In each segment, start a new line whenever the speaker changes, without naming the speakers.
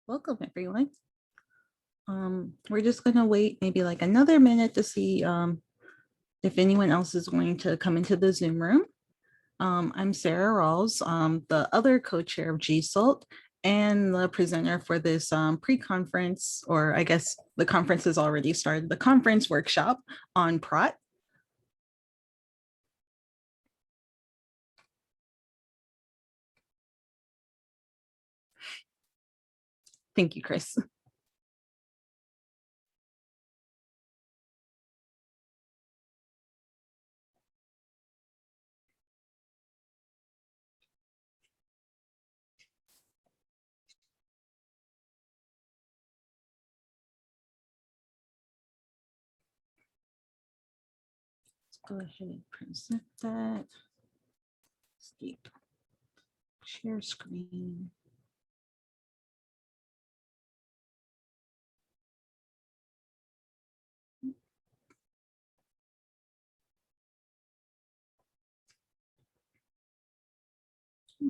Welcome, everyone. We're just going to wait maybe like another minute to see if anyone else is going to come into the Zoom room. I'm Sarah Rawls, the other co-chair of GSALT and the presenter for this pre-conference, or I guess the conference has already started, the conference workshop on Praat. Thank you, Chris. Go ahead and present that. Steep. Share screen.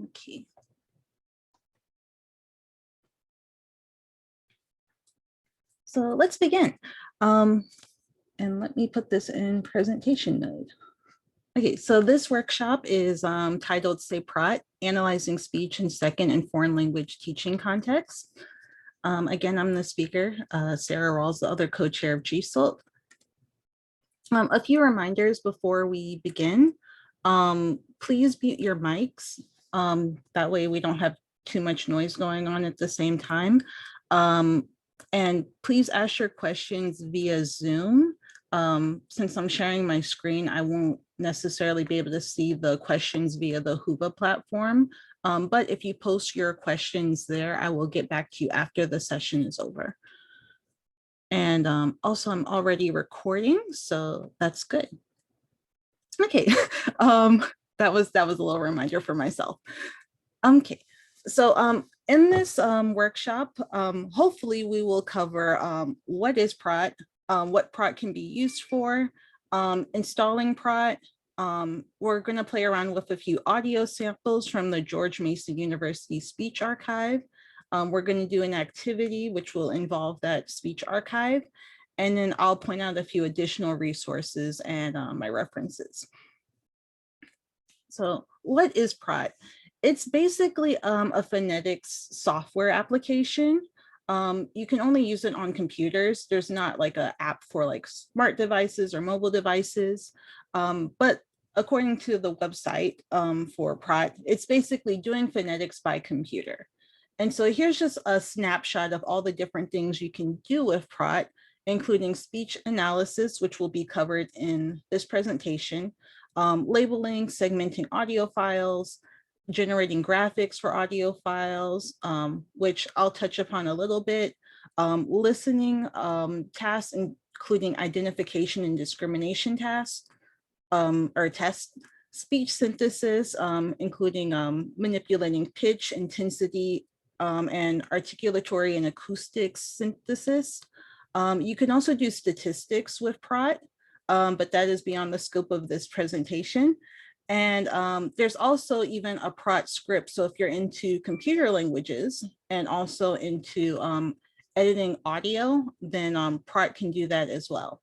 Okay. So let's begin. And let me put this in presentation mode. Okay, so this workshop is titled Say Praat, Analyzing Speech in Second and Foreign Language Teaching Contexts. Again, I'm the speaker, Sarah Rawls, the other co-chair of GSALT. A few reminders before we begin. Please mute your mics. That way we don't have too much noise going on at the same time. And please ask your questions via Zoom. Since I'm sharing my screen, I won't necessarily be able to see the questions via the Whova platform. But if you post your questions there, I will get back to you after the session is over. And also I'm already recording, so that's good. Okay, that was a little reminder for myself. Okay, so in this workshop, hopefully we will cover what is Praat, what Praat can be used for, installing Praat. We're going to play around with a few audio samples from the George Mason University Speech Archive. We're going to do an activity which will involve that speech archive, and then I'll point out a few additional resources and my references. So what is Praat? It's basically a phonetics software application. You can only use it on computers. There's not like an app for like smart devices or mobile devices. But according to the website for Praat, it's basically doing phonetics by computer. And so here's just a snapshot of all the different things you can do with Praat, including speech analysis, which will be covered in this presentation, labeling, segmenting audio files, generating graphics for audio files, which I'll touch upon a little bit, listening tasks, including identification and discrimination tasks, or tests, speech synthesis, including manipulating pitch, intensity, and articulatory and acoustic synthesis. You can also do statistics with Praat, but that is beyond the scope of this presentation. And there's also even a Praat script. So if you're into computer languages and also into editing audio, then Praat can do that as well.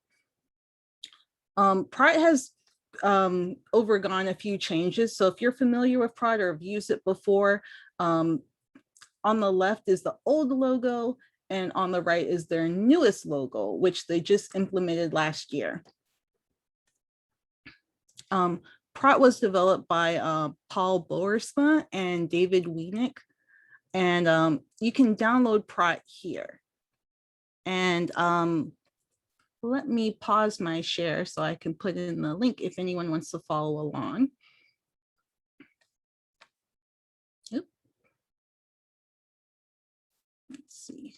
Praat has overgone a few changes. So if you're familiar with Praat or have used it before, on the left is the old logo, and on the right is their newest logo, which they just implemented last year. Praat was developed by Paul Boersma and David Wienick, and you can download Praat here. And let me pause my share so I can put in the link if anyone wants to follow along. Oop. Let's see.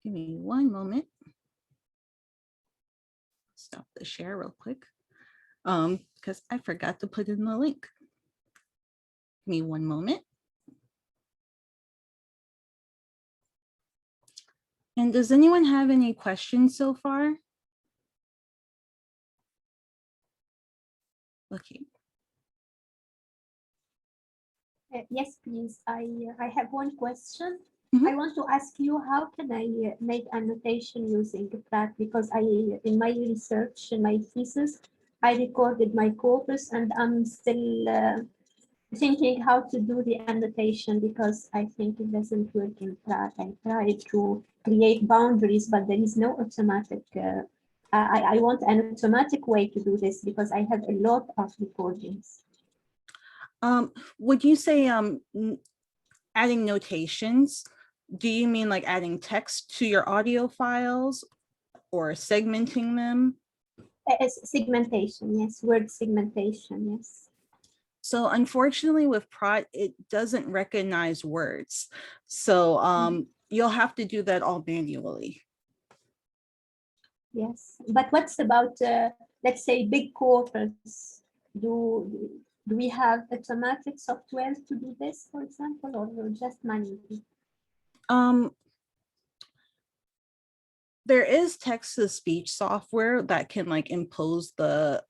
Give me one moment. Stop the share real quick because I forgot to put in the link. Give me one moment. And does anyone have any questions so far? Okay.
Yes, please. I have one question. I want to ask you, how can I make annotation using Praat? Because in my research, in my thesis, I recorded my corpus, and I'm still thinking how to do the annotation, because I think it doesn't work in Praat. I tried to create boundaries, but there is no automatic. I want an automatic way to do this, because I have a lot of recordings.
Would you say adding notations? Do you mean like adding text to your audio files or segmenting them?
Segmentation, yes, word segmentation, yes.
So unfortunately with Praat, it doesn't recognize words. So you'll have to do that all manually.
Yes, but what's about, let's say, big corpus? Do we have automatic software to do this, for example, or just manually?
There is text-to-speech software that can like impose the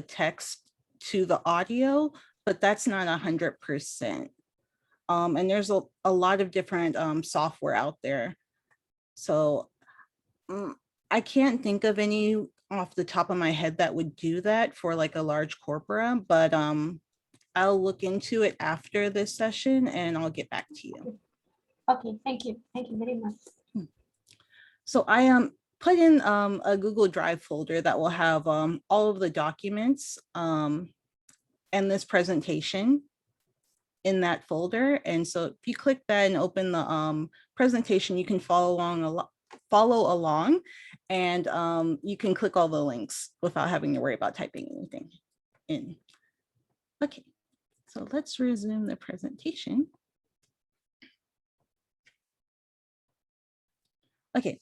text to the audio, but that's not 100%. And there's a lot of different software out there. So I can't think of any off the top of my head that would do that for like a large corpora, but I'll look into it after this session and I'll get back to you.
Okay, thank you. Thank you very much.
So I put in a Google Drive folder that will have all of the documents and this presentation in that folder. And so if you click that and open the presentation, you can follow along and you can click all the links without having to worry about typing anything in. Okay, so let's resume the presentation. Okay,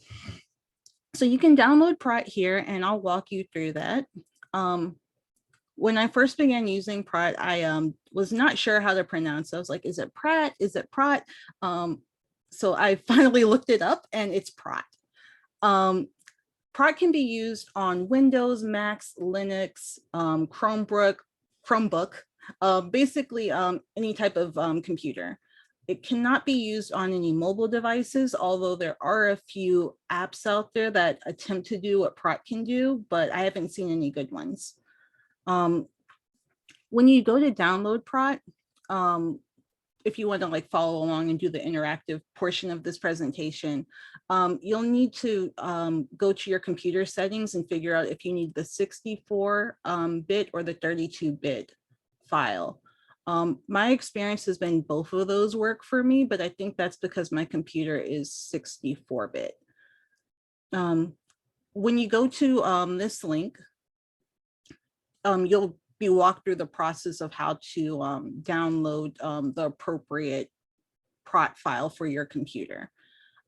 so you can download Praat here and I'll walk you through that. When I first began using Praat, I was not sure how to pronounce it. I was like, is it Praat? Is it Praat? So I finally looked it up and it's Praat. Praat can be used on Windows, Macs, Linux, Chromebook, basically any type of computer. It cannot be used on any mobile devices, although there are a few apps out there that attempt to do what Praat can do, but I haven't seen any good ones. When you go to download Praat, if you want to like follow along and do the interactive portion of this presentation, you'll need to go to your computer settings and figure out if you need the 64-bit or the 32-bit file. My experience has been both of those work for me, but I think that's because my computer is 64-bit. When you go to this link, you'll be walked through the process of how to download the appropriate Praat file for your computer.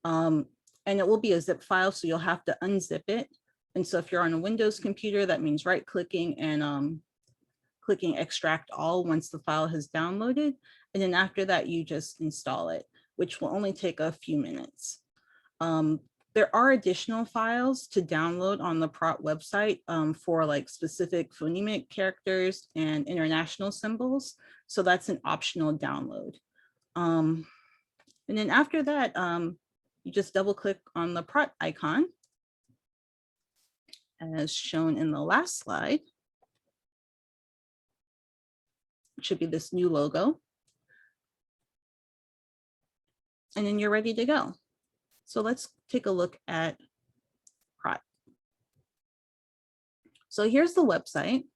And it will be a zip file, so you'll have to unzip it. And so if you're on a Windows computer, that means right-clicking and clicking extract all once the file has downloaded. And then after that, you just install it, which will only take a few minutes. There are additional files to download on the Praat website for like specific phonemic characters and international symbols. So that's an optional download. And then after that, you just double click on the Praat icon as shown in the last slide. It should be this new logo. And then you're ready to go. So let's take a look at Praat. So here's the website.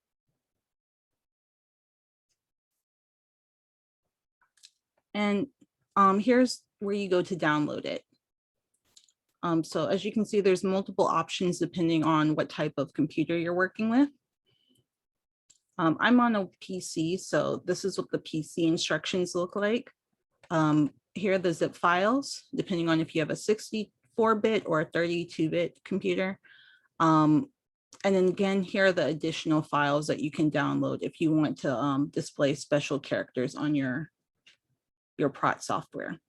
And here's where you go to download it. So as you can see, there's multiple options depending on what type of computer you're working with. I'm on a PC, so this is what the PC instructions look like. Here are the zip files, depending on if you have a 64-bit or a 32-bit computer. And then again, here are the additional files that you can download if you want to display special characters on your Praat software.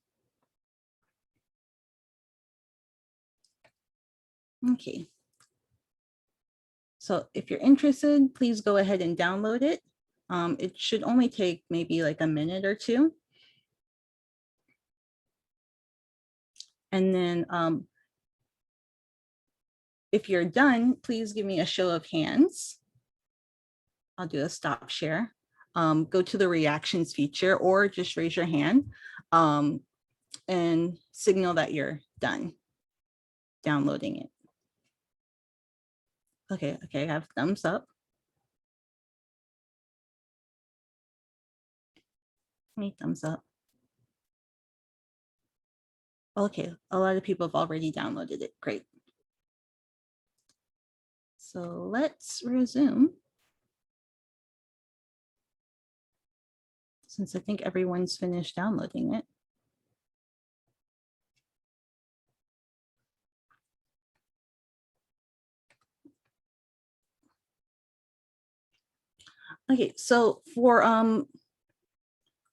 Okay. So if you're interested, please go ahead and download it. It should only take maybe like a minute or two. And then if you're done, please give me a show of hands. I'll do a stop share. Go to the reactions feature or just raise your hand and signal that you're done downloading it. Okay, I have thumbs up. Any thumbs up? Okay, a lot of people have already downloaded it. Great. So let's resume. Since I think everyone's finished downloading it. Okay, so for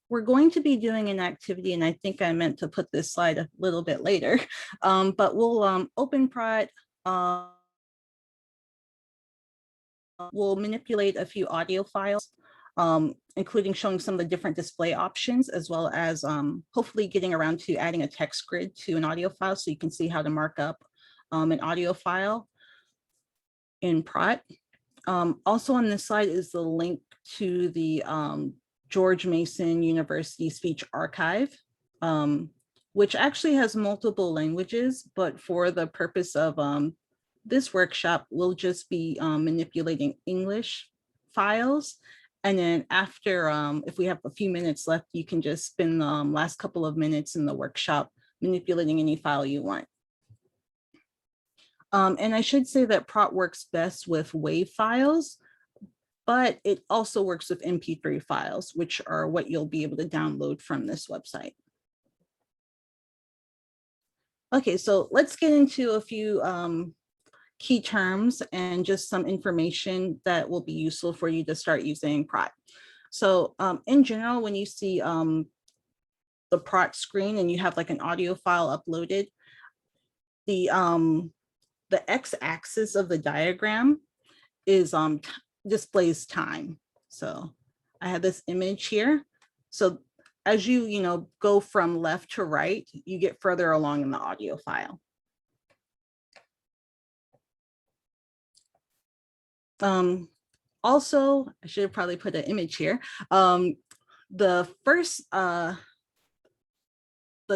we're going to be doing an activity, and I think I meant to put this slide a little bit later, but we'll open Praat. We'll manipulate a few audio files, including showing some of the different display options, as well as hopefully getting around to adding a text grid to an audio file so you can see how to mark up an audio file in Praat. Also on this slide is the link to the George Mason University Speech Archive, which actually has multiple languages, but for the purpose of this workshop, we'll just be manipulating English files. And then after, if we have a few minutes left, you can just spend the last couple of minutes in the workshop manipulating any file you want. And I should say that Praat works best with WAV files, but it also works with MP3 files, which are what you'll be able to download from this website. Okay, so let's get into a few key terms and just some information that will be useful for you to start using Praat. So in general, when you see the Praat screen and you have like an audio file uploaded, the x-axis of the diagram is displays time. So I have this image here. So as you go from left to right, you get further along in the audio file. Also, I should have probably put an image here. The first, the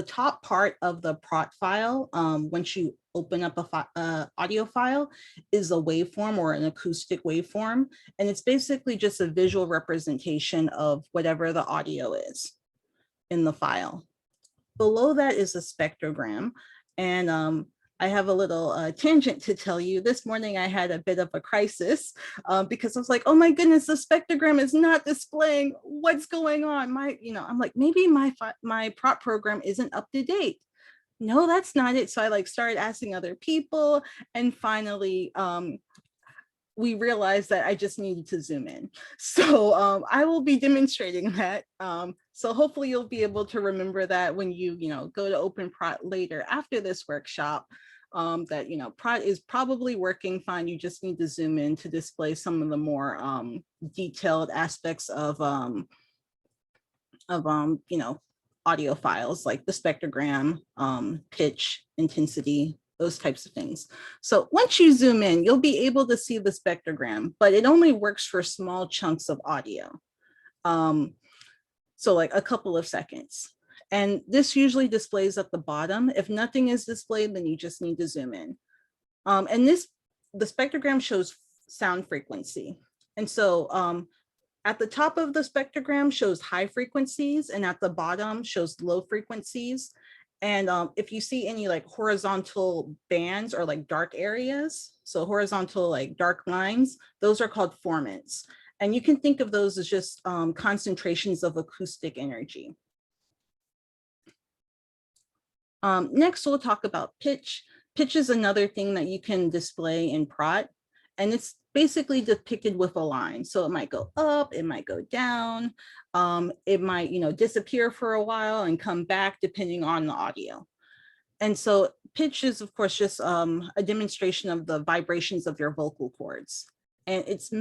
top part of the Praat file, once you open up a audio file, is a waveform or an acoustic waveform. And it's basically just a visual representation of whatever the audio is in the file. Below that is a spectrogram. And I have a little tangent to tell you. This morning I had a bit of a crisis because I was like, oh my goodness, the spectrogram is not displaying. What's going on? I'm like, maybe my Praat program isn't up to date. No, that's not it. So I started asking other people, and finally we realized that I just needed to zoom in. So I will be demonstrating that. So hopefully you'll be able to remember that when you go to Open Praat later after this workshop, that Praat is probably working fine. You just need to zoom in to display some of the more detailed aspects of audio files, like the spectrogram, pitch, intensity, those types of things. So once you zoom in, you'll be able to see the spectrogram, but it only works for small chunks of audio. So like a couple of seconds. And this usually displays at the bottom. If nothing is displayed, then you just need to zoom in. And the spectrogram shows sound frequency. And so at the top of the spectrogram shows high frequencies, and at the bottom shows low frequencies. And if you see any horizontal bands or dark areas, so horizontal dark lines, those are called formants. And you can think of those as just concentrations of acoustic energy. Next, we'll talk about pitch. Pitch is another thing that you can display in Praat, and it's basically depicted with a line. So it might go up, it might go down, it might disappear for a while and come back depending on the audio. And so pitch is, of course, just a demonstration of the vibrations of your vocal cords. And it's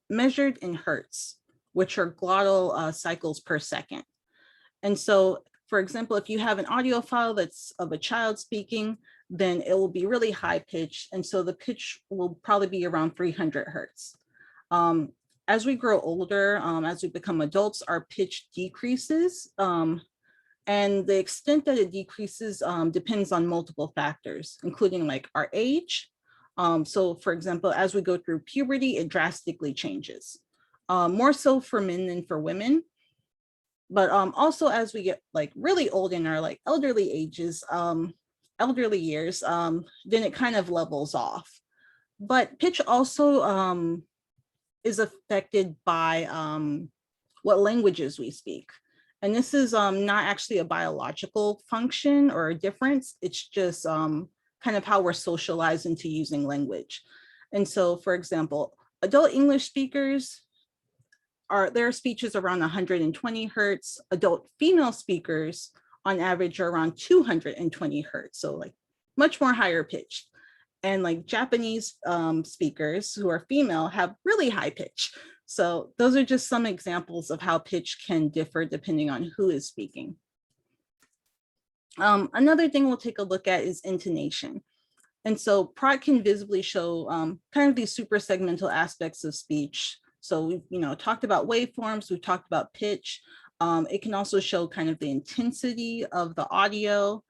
measured in hertz, which are glottal cycles per second. And so for example, if you have an audio file that's of a child speaking, then it will be really high pitched. And so the pitch will probably be around 300 hertz. As we grow older, as we become adults, our pitch decreases. And the extent that it decreases depends on multiple factors, including like our age. So for example, as we go through puberty, it drastically changes. More so for men than for women. But also as we get like really old in our like elderly ages, elderly years, then it kind of levels off. But pitch also is affected by what languages we speak. And this is not actually a biological function or a difference. It's just kind of how we're socialized into using language. And so, for example, adult English speakers, their speech is around 120 hertz. Adult female speakers on average are around 220 hertz. So like much more higher pitched. And like Japanese speakers who are female have really high pitch. So those are just some examples of how pitch can differ depending on who is speaking. Another thing we'll take a look at is intonation. And so Praat can visibly show kind of these super segmental aspects of speech. So we've talked about waveforms, we've talked about pitch. It can also show kind of the intensity of the audio.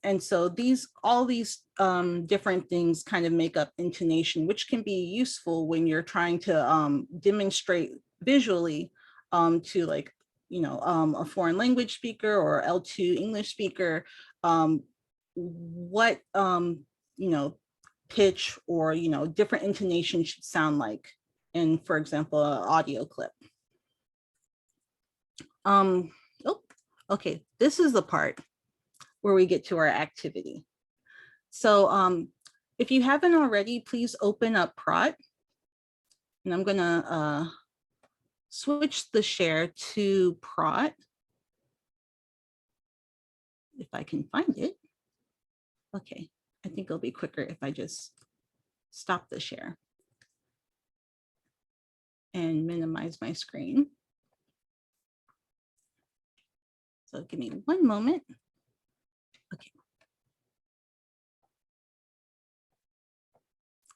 And so all these different things kind of make up intonation, which can be useful when you're trying to demonstrate visually to like, a foreign language speaker or L2 English speaker, what, pitch or, different intonation should sound like in, for example, an audio clip. Oh, okay, this is the part where we get to our activity. So if you haven't already, please open up Praat. And I'm gonna switch the share to Praat, if I can find it. Okay, I think it'll be quicker if I just stop the share and minimize my screen. So give me one moment. Okay.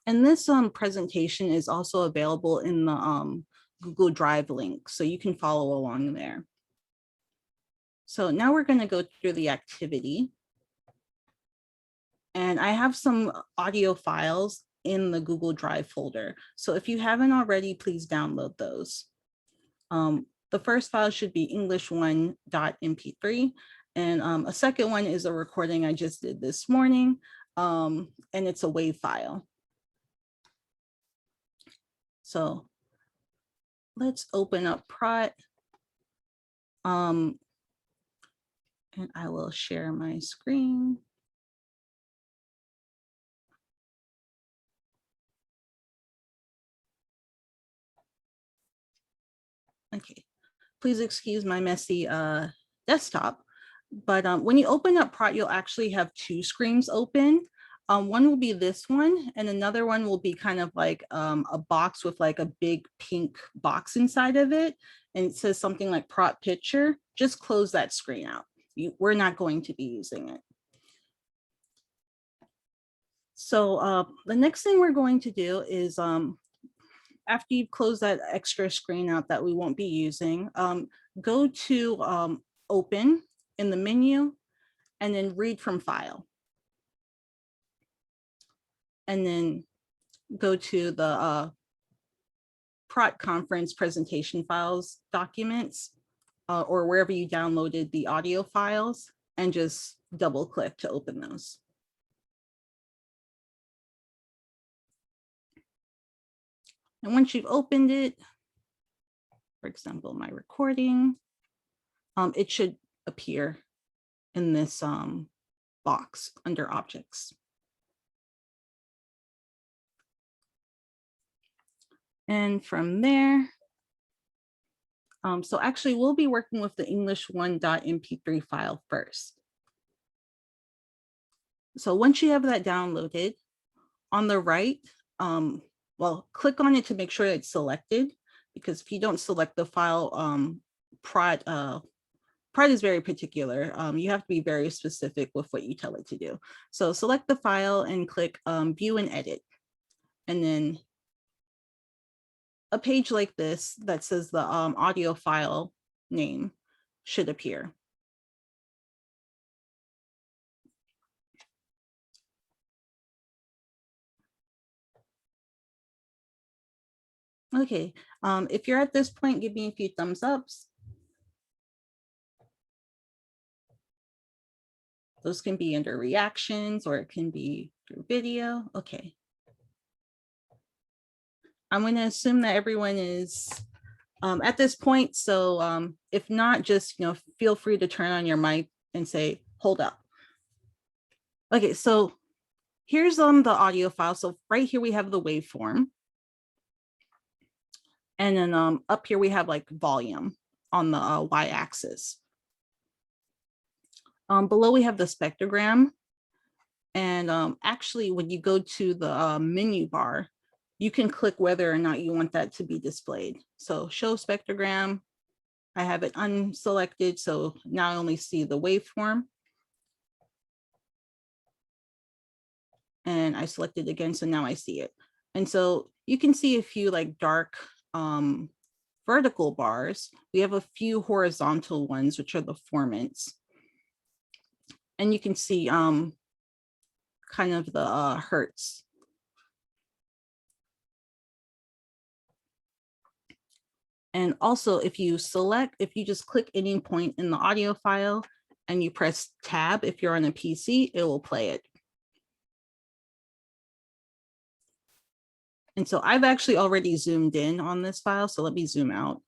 And this presentation is also available in the Google Drive link, so you can follow along there. So now we're going to go through the activity. And I have some audio files in the Google Drive folder. So if you haven't already, please download those. The first file should be english1.mp3. And a second one is a recording I just did this morning. And it's a WAV file. So let's open up Praat. And I will share my screen. Okay, please excuse my messy desktop. But when you open up Praat, you'll actually have two screens open. One will be this one, and another one will be kind of like a box with like a big pink box inside of it. And it says something like Praat Picture. Just close that screen out. We're not going to be using it. So the next thing we're going to do is after you've closed that extra screen out that we won't be using, go to Open in the menu and then Read from File. And then go to the Praat Conference presentation files documents or wherever you downloaded the audio files, and just double click to open those. And once you've opened it, for example, my recording, it should appear in this box under Objects. And from there, so actually we'll be working with the english1.mp3 file first. So once you have that downloaded, on the right, well, click on it to make sure it's selected, because if you don't select the file, Praat Praat is very particular. You have to be very specific with what you tell it to do. So select the file and click view and edit. And then a page like this that says the audio file name should appear. Okay, if you're at this point, give me a few thumbs ups. Those can be under reactions or it can be through video. Okay. I'm going to assume that everyone is at this point. So if not, just feel free to turn on your mic and say, hold up. Okay, so here's the audio file. So right here we have the waveform. And then up here we have like volume on the y-axis. Below we have the spectrogram. And actually, when you go to the menu bar, you can click whether or not you want that to be displayed. So show spectrogram, I have it unselected, so now I only see the waveform. And I select it again, so now I see it. And so you can see a few like dark vertical bars. We have a few horizontal ones, which are the formants. And you can see kind of the hertz. And also if you just click any point in the audio file and you press tab, if you're on a PC, it will play it. And so I've actually already zoomed in on this file. So let me zoom out.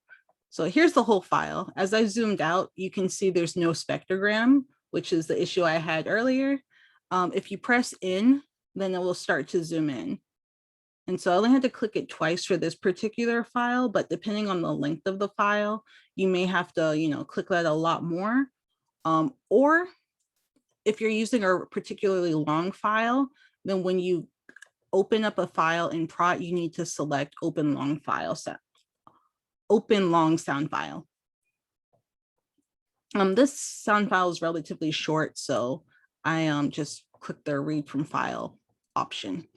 So here's the whole file. As I zoomed out, you can see there's no spectrogram, which is the issue I had earlier. If you press in, then it will start to zoom in. And so I only had to click it twice for this particular file, but depending on the length of the file, you may have to, click that a lot more. Or if you're using a particularly long file, then when you open up a file in Praat, you need to select open long sound file. This sound file is relatively short, so I just click the read from file option.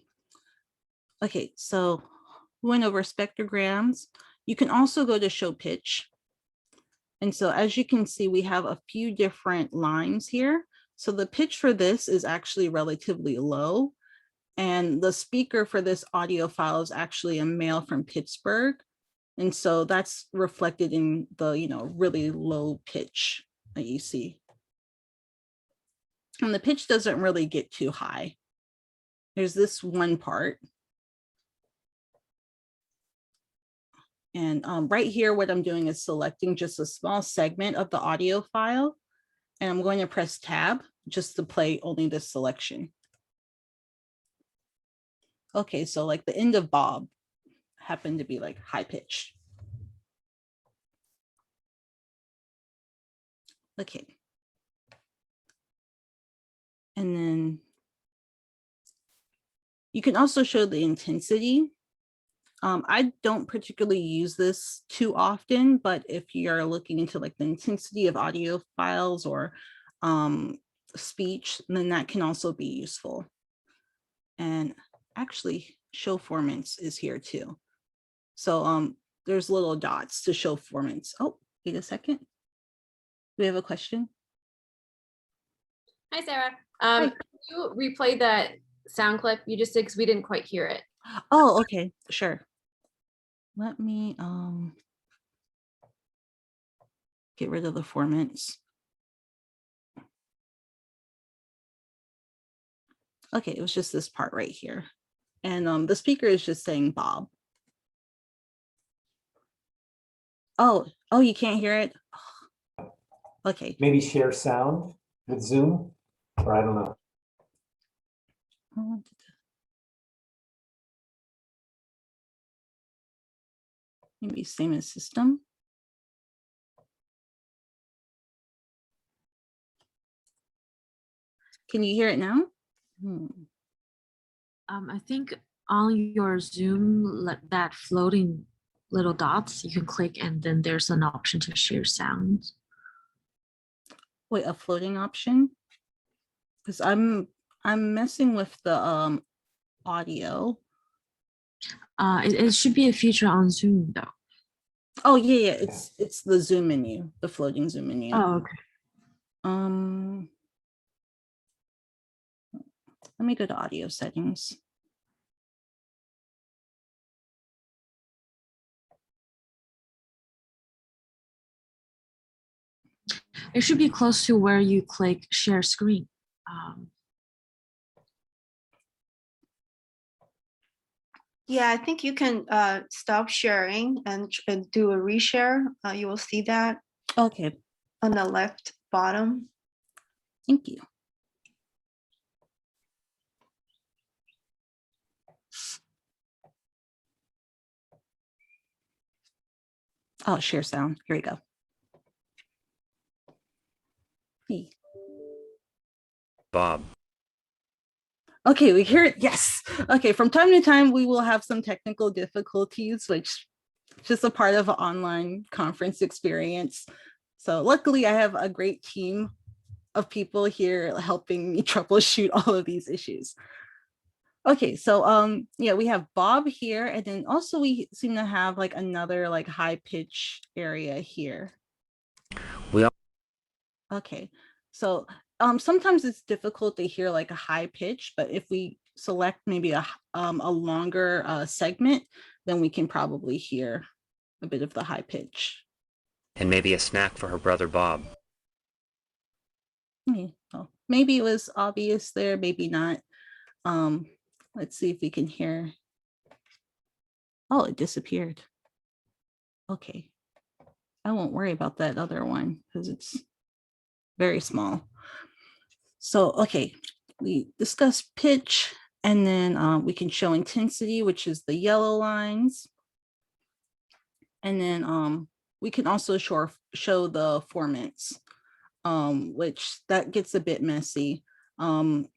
Okay, so we went over spectrograms. You can also go to show pitch. And so as you can see, we have a few different lines here. So the pitch for this is actually relatively low. And the speaker for this audio file is actually a male from Pittsburgh. And so that's reflected in the, really low pitch that you see. And the pitch doesn't really get too high. There's this one part. And right here, what I'm doing is selecting just a small segment of the audio file. And I'm going to press tab just to play only this selection. Okay, so like the end of Bob happened to be like high pitched. Okay. And then you can also show the intensity. I don't particularly use this too often, but if you're looking into like the intensity of audio files or speech, then that can also be useful. And actually show formants is here too. So there's little dots to show formants. Oh, wait a second. Do we have a question?
Hi, Sarah.
Hi.
Can you replay that sound clip you just did, because we didn't quite hear it?
Oh, okay, sure. Let me get rid of the formants. Okay, it was just this part right here. And the speaker is just saying Bob. Oh, you can't hear it? Okay.
Maybe share sound with Zoom, or I don't know.
Maybe same as system. Can you hear it now?
I think on your Zoom, that floating little dots, you can click and then there's an option to share sound.
Wait, a floating option? Because I'm messing with the audio.
It should be a feature on Zoom though.
Oh yeah, it's the Zoom menu, the floating Zoom menu.
Oh, okay.
Let me go to audio settings.
It should be close to where you click share screen.
Yeah, I think you can stop sharing and do a reshare. You will see that
Okay,
on the left bottom.
thank you. Oh, share sound. Here we go. Hey.
Bob.
Okay, we hear it. Yes. Okay, from time to time, we will have some technical difficulties, which is just a part of an online conference experience. So luckily, I have a great team of people here helping me troubleshoot all of these issues. Okay, so yeah, we have Bob here, and then also we seem to have like another like high pitch area here.
We all
Okay, so sometimes it's difficult to hear like a high pitch, but if we select maybe a longer segment, then we can probably hear a bit of the high pitch.
and maybe a snack for her brother Bob.
Okay, well, maybe it was obvious there, maybe not. Let's see if we can hear. Oh, it disappeared. Okay, I won't worry about that other one because it's very small. So, okay, we discussed pitch, and then we can show intensity, which is the yellow lines. And then we can also show the formants, which that gets a bit messy. But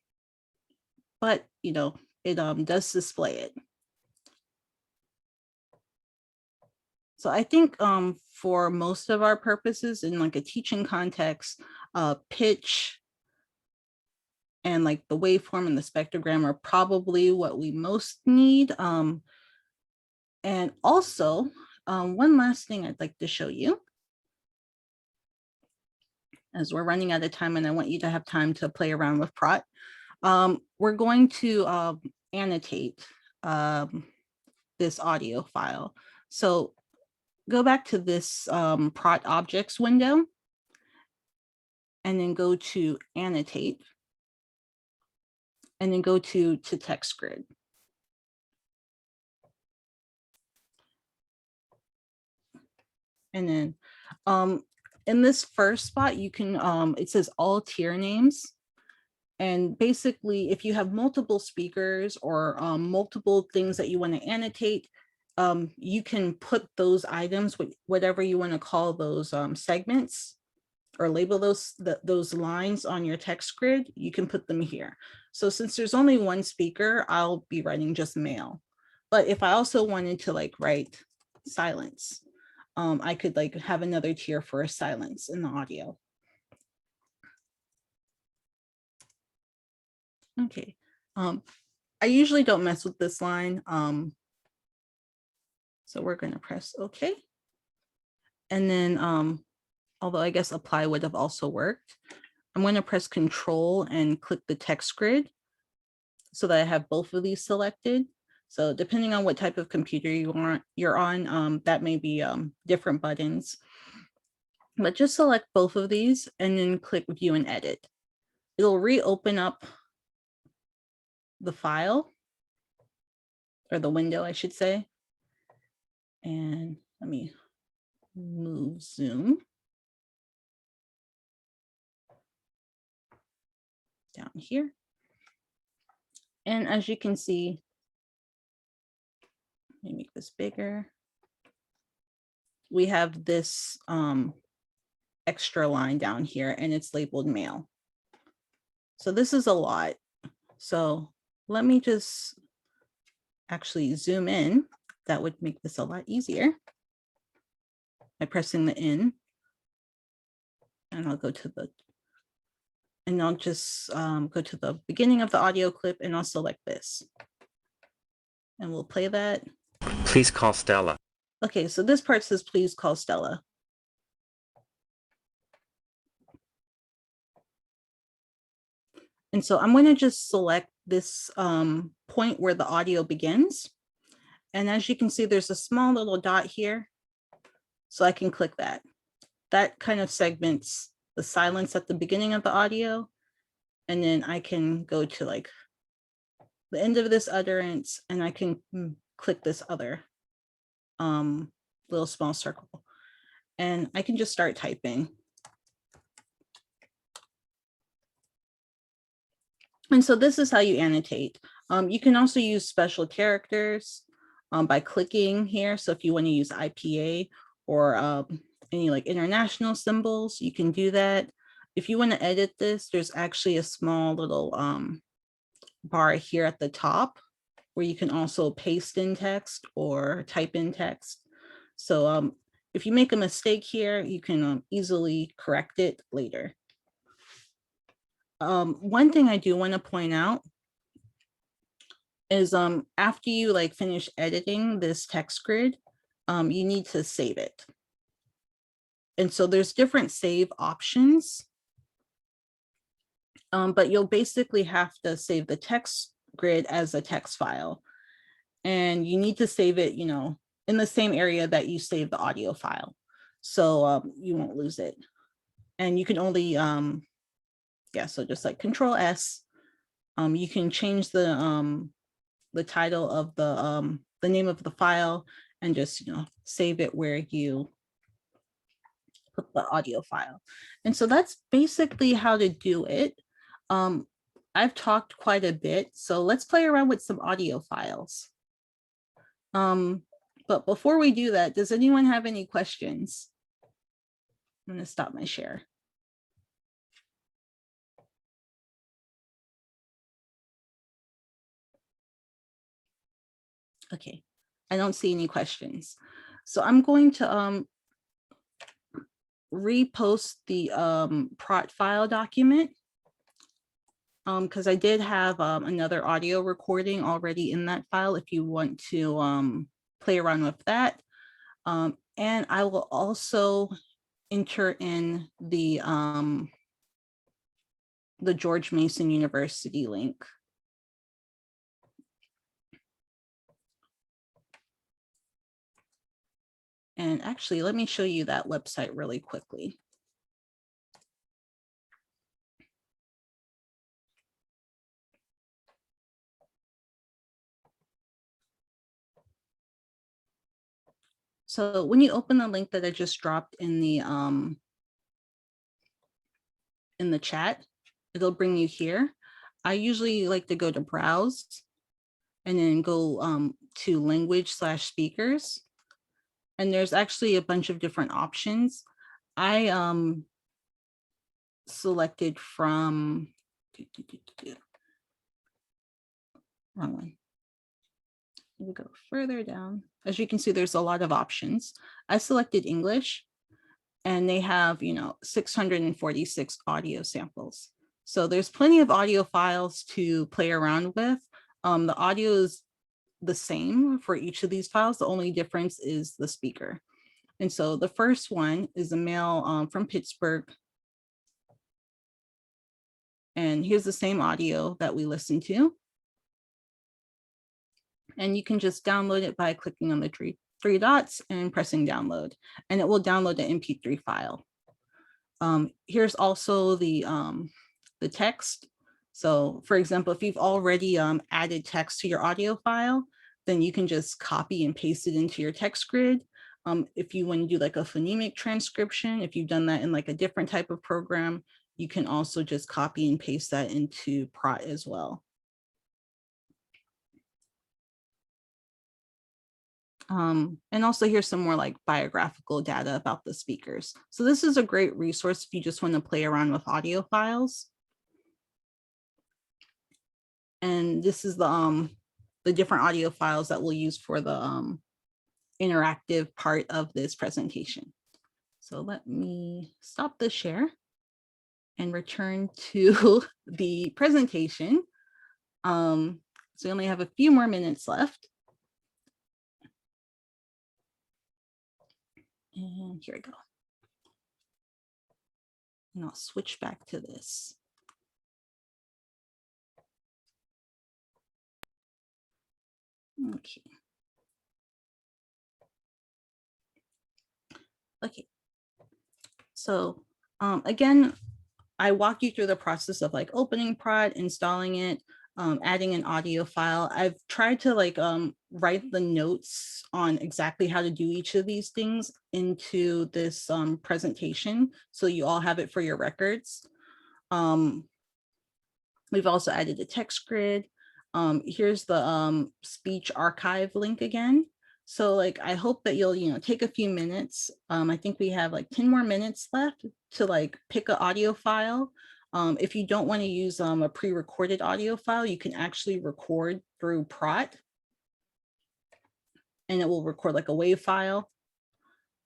you know, it does display it. So I think for most of our purposes in like a teaching context, pitch and like the waveform and the spectrogram are probably what we most need. And also, one last thing I'd like to show you, as we're running out of time and I want you to have time to play around with Praat. We're going to annotate this audio file. So go back to this Praat objects window and then go to annotate and then go to text grid. And then in this first spot, you can, it says all tier names. And basically, if you have multiple speakers or multiple things that you want to annotate, you can put those items, whatever you want to call those segments, or label those lines on your text grid, you can put them here. So since there's only one speaker, I'll be writing just male. But if I also wanted to like write silence, I could like have another tier for silence in the audio. Okay, I usually don't mess with this line. So we're gonna press OK. And then, although I guess apply would have also worked, I'm gonna press Control and click the text grid so that I have both of these selected. So depending on what type of computer you're on, that may be different buttons. But just select both of these and then click View and Edit. It'll reopen up the file, or the window, I should say. And let me move Zoom down here. And as you can see, let me make this bigger. We have this extra line down here and it's labeled male. So this is a lot. So let me just actually zoom in. That would make this a lot easier by pressing the in. And I'll go to the And I'll just go to the beginning of the audio clip and I'll select this. And we'll play that.
Please call Stella.
Okay, so this part says, please call Stella. And so I'm going to just select this point where the audio begins. And as you can see, there's a small little dot here. So I can click that. That kind of segments the silence at the beginning of the audio. And then I can go to like the end of this utterance and I can click this other little small circle. And I can just start typing. And so this is how you annotate. You can also use special characters by clicking here. So if you want to use IPA or any like international symbols, you can do that. If you want to edit this, there's actually a small little bar here at the top where you can also paste in text or type in text. So if you make a mistake here, you can easily correct it later. One thing I do want to point out is after you like finish editing this text grid, you need to save it. And so there's different save options, but you'll basically have to save the text grid as a text file. And you need to save it, you know, in the same area that you save the audio file. So you won't lose it. And you can only, yeah, so just like Control S, you can change the title of the name of the file and just, you know, save it where you put the audio file. And so that's basically how to do it. I've talked quite a bit, so let's play around with some audio files. But before we do that, does anyone have any questions? I'm going to stop my share. Okay, I don't see any questions. So I'm going to repost the Praat file document because I did have another audio recording already in that file if you want to play around with that. And I will also enter in the George Mason University link. And actually, let me show you that website really quickly. So when you open the link that I just dropped in the chat, it'll bring you here. I usually like to go to browse and then go to language/speakers. And there's actually a bunch of different options. I selected from, wrong one. We'll go further down. As you can see, there's a lot of options. I selected English and they have, you know, 646 audio samples. So there's plenty of audio files to play around with. The audio is the same for each of these files. The only difference is the speaker. And so the first one is a male from Pittsburgh. And here's the same audio that we listened to. And you can just download it by clicking on the three dots and pressing download, and it will download the MP3 file. Here's also the text. So for example, if you've already added text to your audio file, then you can just copy and paste it into your text grid. If you want to do like a phonemic transcription, if you've done that in like a different type of program, you can also just copy and paste that into Praat as well. And also here's some more like biographical data about the speakers. So this is a great resource if you just want to play around with audio files. And this is the different audio files that we'll use for the interactive part of this presentation. So let me stop the share and return to the presentation. So we only have a few more minutes left. And here we go. And I'll switch back to this. Okay. Okay. So again, I walk you through the process of like opening Praat, installing it, adding an audio file. I've tried to like write the notes on exactly how to do each of these things into this presentation, so you all have it for your records. We've also added a text grid. Here's the speech archive link again. So like, I hope that you'll, take a few minutes. I think we have like 10 more minutes left to like pick an audio file. If you don't want to use a pre-recorded audio file, you can actually record through Praat, and it will record like a WAV file.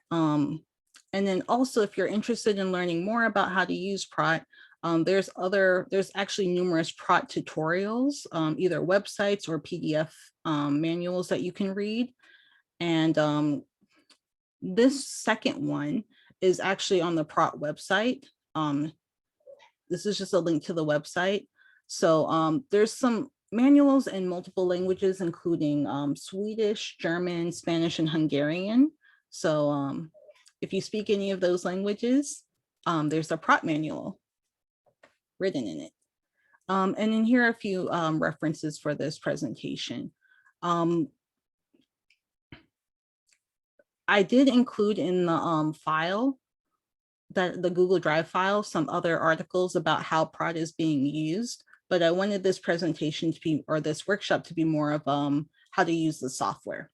And then also, if you're interested in learning more about how to use Praat, there's actually numerous Praat tutorials, either websites or PDF manuals that you can read. And this second one is actually on the Praat website. This is just a link to the website. So there's some manuals in multiple languages, including Swedish, German, Spanish, and Hungarian. So if you speak any of those languages, there's a Praat manual written in it. And then here are a few references for this presentation. I did include in the file, that the Google Drive file, some other articles about how Praat is being used, but I wanted this presentation to be, or this workshop to be, more of how to use the software.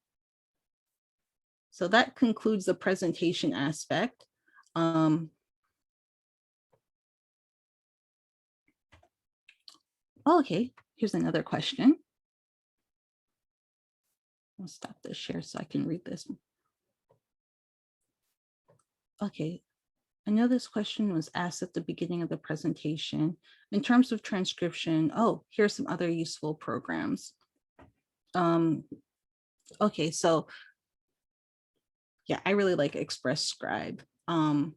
So that concludes the presentation aspect. Okay, here's another question. I'll stop the share so I can read this. Okay, I know this question was asked at the beginning of the presentation. In terms of transcription, oh, here's some other useful programs. Okay, so yeah, I really like Express Scribe, and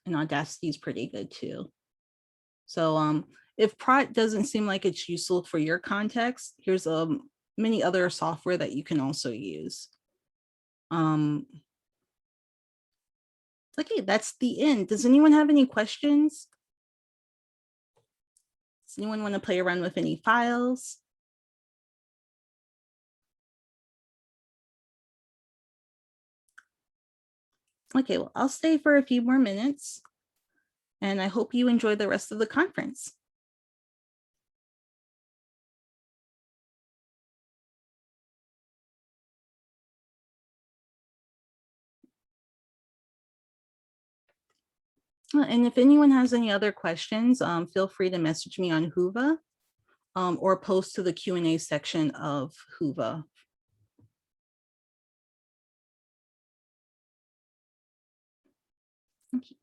Audacity is pretty good too. So if Praat doesn't seem like it's useful for your context, here's many other software that you can also use. Okay, that's the end. Does anyone have any questions? Does anyone want to play around with any files? Okay, well, I'll stay for a few more minutes, and I hope you enjoy the rest of the conference. And if anyone has any other questions, feel free to message me on Whova, or post to the Q&A section of Whova. Okay.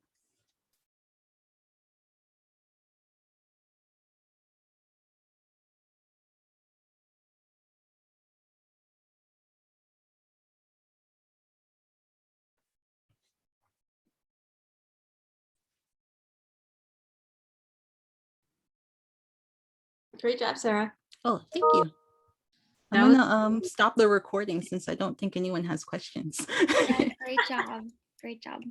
Great job, Sarah.
Oh, thank you.
That
I'm
was-
gonna stop the recording since I don't think anyone has questions.
Yeah, great job. Great job.